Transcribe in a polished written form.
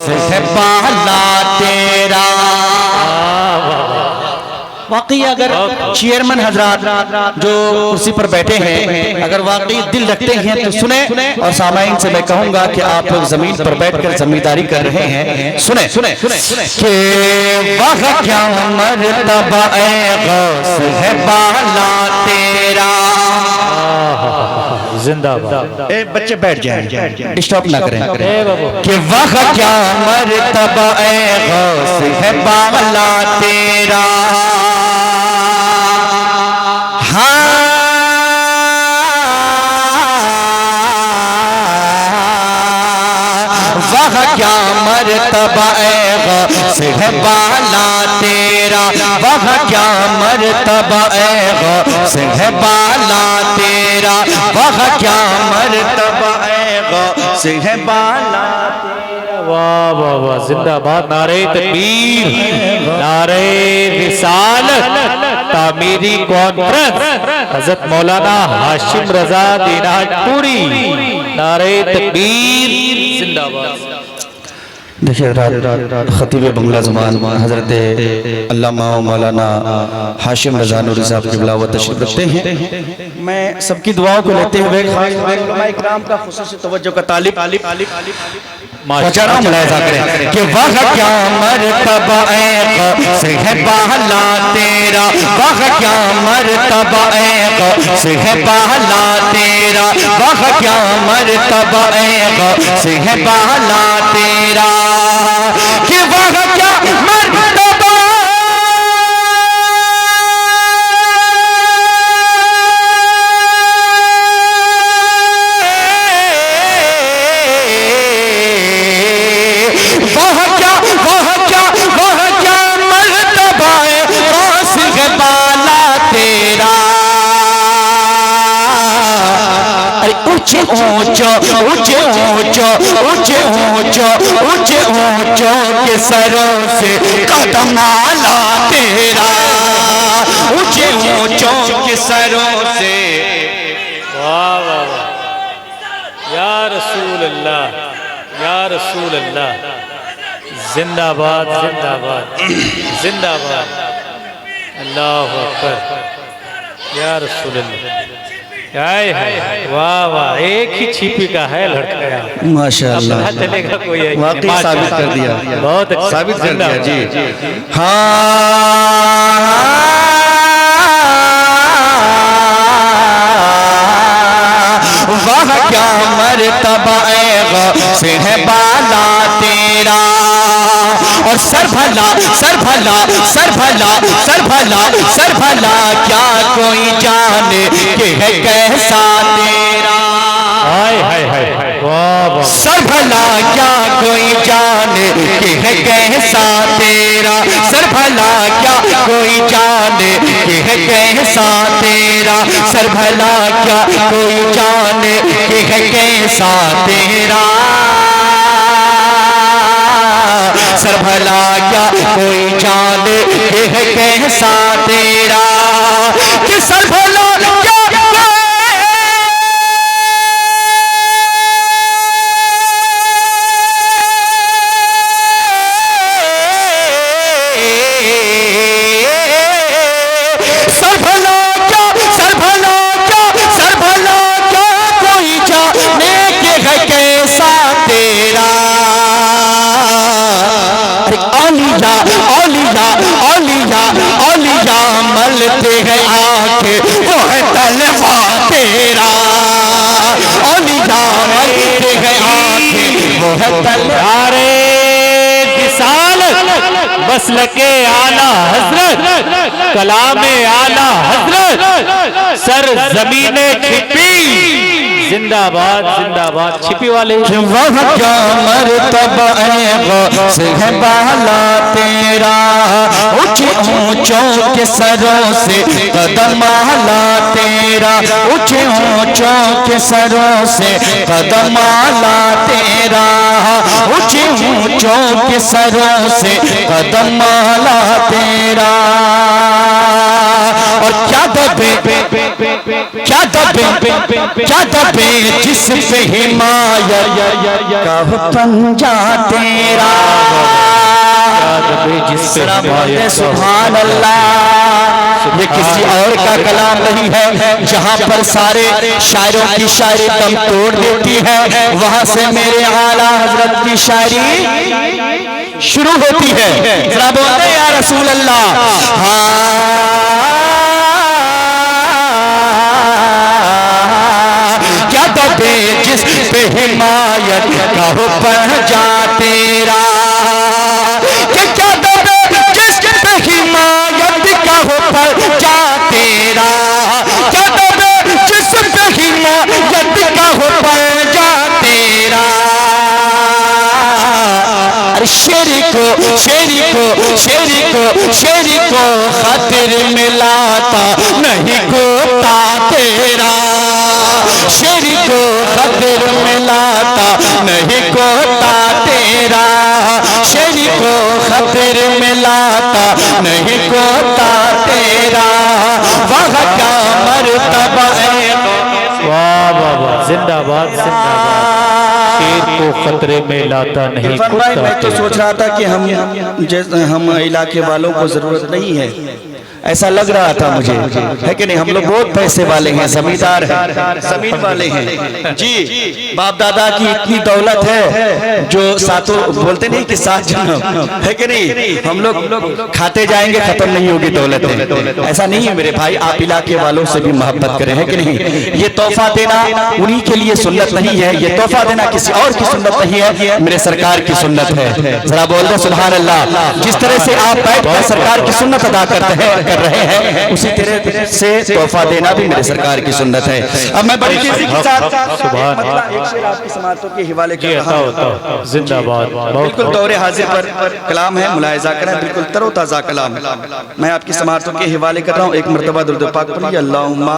से है बाला तेरा। वाकई अगर चेयरमैन हजरात जो कुर्सी पर बैठे हैं अगर वाकई दिल रखते हैं तो सुने, और सामाइन से मैं कहूंगा कि आप लोग जमीन पर बैठकर जमींदारी कर रहे हैं। सुने सुने कि वह क्या मर्तबा गौस है बाला तेरा। जिंदाबाद। बच्चे बैठ जाएं, डिस्टर्ब ना करें। कि वह क्या मर्तबा गौस है बाला तेरा। वह क्या मर्तबा गौस है बाला तेरा। वह क्या मर्तबा गौस है बाला तेरा। वह क्या मर्तबा गौस है बाला तेरा। वाह वाह वाह, जिंदाबाद। नारे तकबीर, नारे रिसालत, तामीरी कॉन्फ्रेंस हजरत मौलाना हाशिम रजा दिनाजपुरी। नारे तकबीर, जिंदाबाद। देखिए खतीब बंगला ज़ुबान हजरत अल्लामा मौलाना हाशिम रज़ा नूरी साहब की बिलावत तशरीफ रखते हैं। मैं सबकी दुआओं को लेते हुए इकराम का खुसूसी तवज्जो का तालिब पहुंचाना मुलाहिज़ा करें कि वह क्या मर्तबा गौस है बाला तेरा। वह क्या मर्तबा गौस है बाला तेरा। वह क्या मर्तबा गौस है बाला तेरा। कि वह क्या मर्तबा मर्तबा गौस है बाला तेरा। ऊंचे ऊंचो ऊंचे ऊंचो ऊंचे ऊंचो ऊंचे ऊंचो के सरों से कदम आला तेरा। ऊंचे ऊंचो के सरों से। वाह वाह वाह, या रसूल अल्लाह, या रसूल अल्लाह। जिंदाबाद जिंदाबाद जिंदाबाद। अल्लाहु अकबर, या रसूल अल्लाह। वाह वाह, एक ही छिपी का है लड़का। माशाअल्लाह, चलेगा कोई वाकई साबित कर दिया, बहुत अच्छा साबित कर दिया जी। वह क्या मर्तबा गौस है बाला तेरा। और सर भला सर भला सर भला सर भला सर भला क्या कोई जाने कि है कैसा तेरा। हाय हाय हाय, वाह वाह। सर भला क्या कोई जाने कि है कैसा तेरा। सर भला क्या कोई जाने कि है कैसा तेरा। सर भला क्या कोई जाने कि है कैसा तेरा। सर भला क्या कोई जाने कि है कैसा तेरा। कि सर भला क्या मलते हैं आंखें वो है तलवा तेरा। औलिया मलते हैं आंखें वो है तलवा। मसलके आला हजरत, कलामे आला हजरत, सर जमीने छिपी। जिंदाबाद जिंदाबाद, छिपी वाले। वह क्या मर्तबा गौस है बाला तेरा। ऊंचे ऊंचों के सरों से कदम आला तेरा। ऊंचे ऊंचों के सरों से कदम आला तेरा। ऊंचे ऊंचों के सरों से कदम आला तेरा। और क्या दबे क्या दबे क्या दबे जिस पे हिमायत का पंजा तेरा। पे जरा बोलते हिमायत सुभान अल्लाह। ये किसी और का कलाम नहीं है, जहाँ पर सारे शायरों की शायरी दम तोड़ देती है, वहां से मेरे आला हजरत की शायरी शुरू होती है। जरा बोलते या रसूल अल्लाह। क्या दबे जिस पे हिमायत का हो पर जा तेरा, क्या दबे जिस पे हिमायत का हो पर जा तेरा, क्या दबे जिस पे हिमायत का हो पर जा तेरा। अरे शेरी को शेरी को शेरी को शेरी को खातिर मिलाता नहीं कोता तेरा, शेरी को खातिर मिलाता नहीं कोता तेरा, शेरी को खातिर मिलाता नहीं कोता तेरा। वह क्या मर्तबा है। वाह वाह वाह, जिंदाबाद जिंदाबाद। शेर को खतरे में लाता नहीं इरफान भाई, मैं तो सोच रहा था कि हम इलाके वालों को जरूरत नहीं है, ऐसा लग रहा था मुझे, है कि नहीं। हम लोग बहुत पैसे वाले हैं, जमींदार हैं, जमीन वाले हैं जी। बाप दादा की इतनी दौलत है जो सातों बोलते नहीं कि सात जन्म, है कि नहीं। हम लोग खाते जाएंगे, खत्म नहीं होगी दौलत है। ऐसा नहीं है मेरे भाई, आप इलाके वालों से भी मोहब्बत करें, है कि नहीं। ये तोहफा देना उन्हीं के लिए सुन्नत नहीं है, ये तोहफा देना किसी और की सुन्नत नहीं है, मेरे सरकार की सुन्नत है। जरा बोल दो सुभान अल्लाह। जिस तरह से आप बैठकर सरकार की सुन्नत अदा करते हैं कर रहे हैं, उसी तरह से तोहफा देना भी मेरे सरकार की सुन्नत है। अब मैं बड़ी तेजी के साथ एक शेर आपकी समाअतों के हवाले कर रहा हूं। जिंदाबाद। बिल्कुल दौरे हाजिर पर कलाम है, मुलाहिजा करें, बिल्कुल तरोताजा कलाम है। मैं आपकी समाअतों के हवाले कर रहा हूँ। एक मर्तबा दुरूद पाक पढ़िए। अल्लाहुम्मा